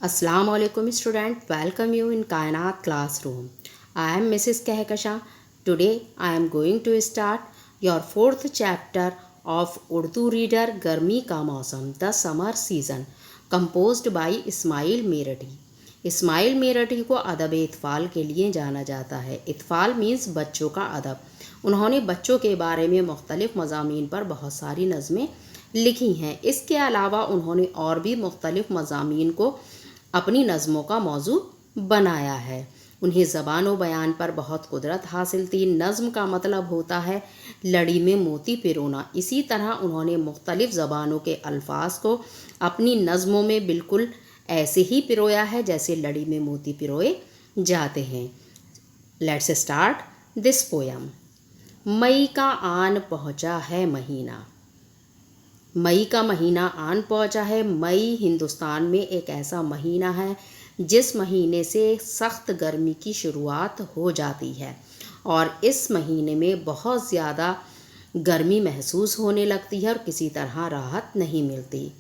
Assalamu alaikum student, welcome you in Kainat classroom. I am Mrs. Kehkasha. Today I am going to start your fourth chapter of Urdu reader Garmi Ka Mausam, the summer season, composed by Ismail Merathi. Ismail मेरठी को अदब इत्फ़ाल के लिए जाना जाता है। इत्फ़ाल means बच्चों का अदब। उन्होंने बच्चों के बारे में मुख्तलिफ़ मज़ामीन पर बहुत सारी नज़में लिखी हैं। इसके अलावा उन्होंने और भी मुख्तलिफ़ मज़ामीन को अपनी नज़मों का मौजू बनाया है। उन्हें ज़बान व बयान पर बहुत कुदरत हासिल थी। नज़्म का मतलब होता है लड़ी में मोती पिरोना। इसी तरह उन्होंने मुख्तलिफ़ ज़बानों के अल्फाज को अपनी नज़मों में बिल्कुल ऐसे ही पिरोया है जैसे लड़ी में मोती पिरोए जाते हैं। Let's start this poem. मई का आन पहुँचा है महीना। मई का महीना आन पहुँचा है। मई हिंदुस्तान में एक ऐसा महीना है जिस महीने से सख्त गर्मी की शुरुआत हो जाती है और इस महीने में बहुत ज़्यादा गर्मी महसूस होने लगती है और किसी तरह राहत नहीं मिलती।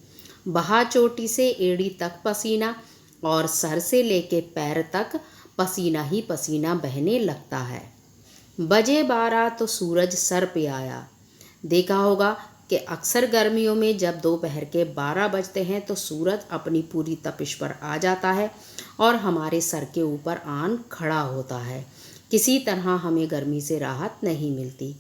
बहा चोटी से एड़ी तक पसीना और सर से लेके पैर तक पसीना ही पसीना बहने लगता है। बजे 12 तो सूरज सर पे आया। देखा होगा कि अक्सर गर्मियों में जब दोपहर के 12 बजते हैं तो सूरज अपनी पूरी तपिश पर आ जाता है और हमारे सर के ऊपर आन खड़ा होता है। किसी तरह हमें गर्मी से राहत नहीं मिलती।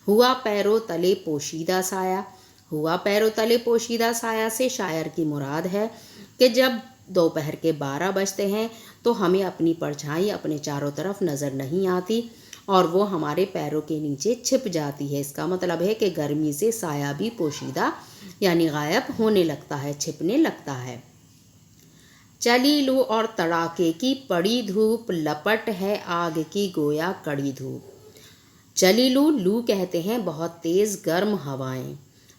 हुआ पैरों तले पोशीदा साया। हुआ पैरों तले पोशीदा साया से शायर की मुराद है कि जब दोपहर के 12 बजते हैं तो हमें अपनी परछाई अपने चारों तरफ नज़र नहीं आती और वो हमारे पैरों के नीचे छिप जाती है। इसका मतलब है कि गर्मी से साया भी पोशीदा यानी गायब होने लगता है, छिपने लगता है। चली लू और तड़ाके की पड़ी धूप, लपट है आग की गोया कड़ी धूप। चली लू, लू कहते हैं बहुत तेज़ गर्म हवाएं।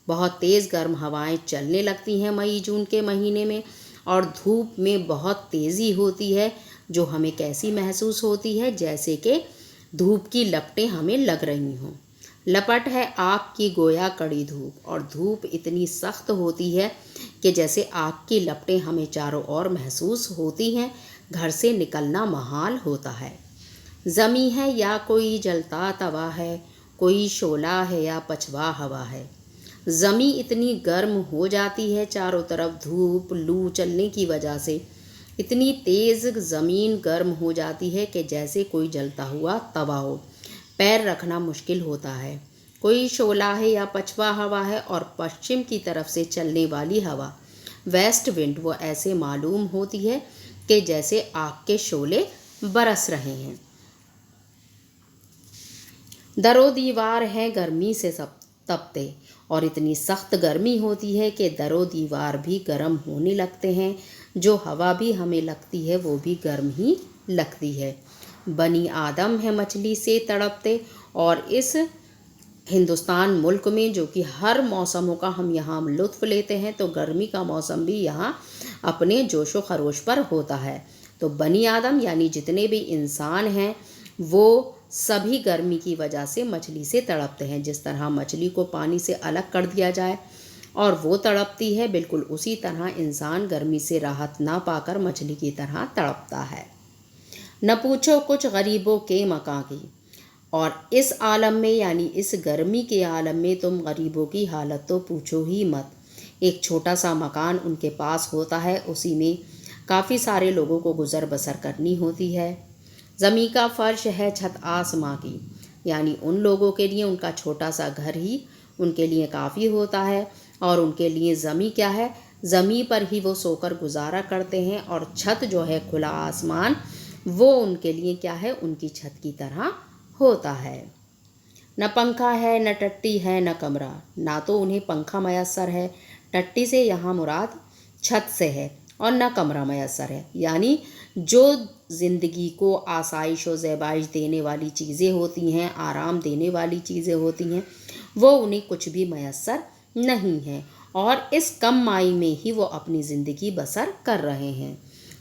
बहुत तेज़ गर्म हवाएं चलने लगती हैं मई जून के महीने में और धूप में बहुत तेज़ी होती है जो हमें कैसी महसूस होती है जैसे कि धूप की लपटें हमें लग रही हों। लपट है आग की गोया कड़ी धूप और धूप इतनी सख्त होती है कि जैसे आग की लपटें हमें चारों ओर महसूस होती हैं। घर से निकलना महाल होता है। ज़मी है या कोई जलता तवा है, कोई शोला है या पछवा हवा है। ज़मी इतनी गर्म हो जाती है चारों तरफ धूप लू चलने की वजह से। इतनी तेज़ ज़मीन गर्म हो जाती है कि जैसे कोई जलता हुआ तवा हो। पैर रखना मुश्किल होता है। कोई शोला है या पछवा हवा है और पश्चिम की तरफ से चलने वाली हवा वेस्ट विंड वो ऐसे मालूम होती है कि जैसे आग के शोले बरस रहे हैं। दरो दीवार है गर्मी से सब तपते और इतनी सख्त गर्मी होती है कि दरो दीवार भी गर्म होने लगते हैं। जो हवा भी हमें लगती है वो भी गर्म ही लगती है। बनी आदम है मछली से तड़पते और इस हिंदुस्तान मुल्क में जो कि हर मौसमों का हम यहाँ लुत्फ़ लेते हैं तो गर्मी का मौसम भी यहाँ अपने जोशो खरोश पर होता है। तो बनी आदम यानी जितने भी इंसान हैं वो सभी गर्मी की वजह से मछली से तड़पते हैं। जिस तरह मछली को पानी से अलग कर दिया जाए और वो तड़पती है, बिल्कुल उसी तरह इंसान गर्मी से राहत ना पाकर मछली की तरह तड़पता है। न पूछो कुछ गरीबों के मकां की और इस आलम में यानी इस गर्मी के आलम में तुम गरीबों की हालत तो पूछो ही मत। एक छोटा सा मकान उनके पास होता है, उसी में काफ़ी सारे लोगों को गुज़र बसर करनी होती है। ज़मी का फ़र्श है छत आसमां की यानी उन लोगों के लिए उनका छोटा सा घर ही उनके लिए काफ़ी होता है और उनके लिए ज़मी क्या है, ज़मी पर ही वो सोकर गुजारा करते हैं और छत जो है खुला आसमान वो उनके लिए क्या है, उनकी छत की तरह होता है। न पंखा है न टट्टी है न कमरा, ना तो उन्हें पंखा मैसर है, टट्टी से यहाँ मुराद छत से है, और न कमरा मैसर है यानी जो ज़िंदगी को आसाइश व ज़ैबाइश देने वाली चीज़ें होती हैं, आराम देने वाली चीज़ें होती हैं, वो उन्हें कुछ भी मैसर नहीं है और इस कम माई में ही वो अपनी ज़िंदगी बसर कर रहे हैं।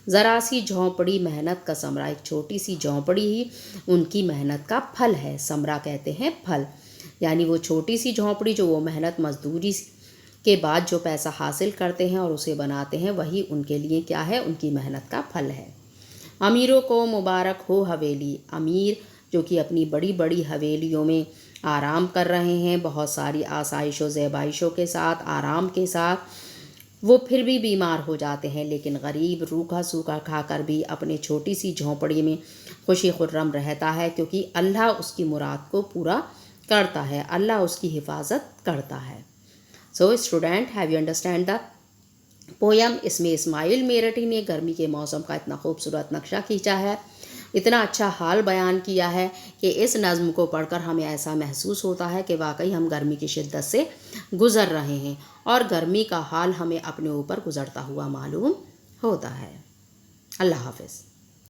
ज़रा सी झोंपड़ी मेहनत का समरा, एक छोटी सी झोंपड़ी ही उनकी मेहनत का फल है। समरा कहते हैं फल, यानी वो छोटी सी झोंपड़ी जो वो मेहनत मजदूरी کے بعد جو پیسہ حاصل کرتے ہیں اور اسے بناتے ہیں وہی ان کے لیے کیا ہے؟ ان کی محنت کا پھل ہے۔ امیروں کو مبارک ہو حویلی، امیر جو کہ اپنی بڑی بڑی حویلیوں میں آرام کر رہے ہیں، بہت ساری آسائش و زیبائشوں کے ساتھ، آرام کے ساتھ، وہ پھر بھی بیمار ہو جاتے ہیں، لیکن غریب روکھا سوکھا کھا کر بھی اپنے چھوٹی سی جھونپڑی میں خوشی خرم رہتا ہے، کیونکہ اللہ اس کی مراد کو پورا کرتا ہے، اللہ اس کی حفاظت کرتا ہے۔ So student, have you understand the poem? اس میں اسماعیل میرٹھی نے گرمی کے موسم کا اتنا خوبصورت نقشہ کھینچا ہے، اتنا اچھا حال بیان کیا ہے کہ اس نظم کو پڑھ کر ہمیں ایسا محسوس ہوتا ہے کہ واقعی ہم گرمی کی شدت سے گزر رہے ہیں اور گرمی کا حال ہمیں اپنے اوپر گزرتا ہوا معلوم ہوتا ہے۔ اللہ حافظ۔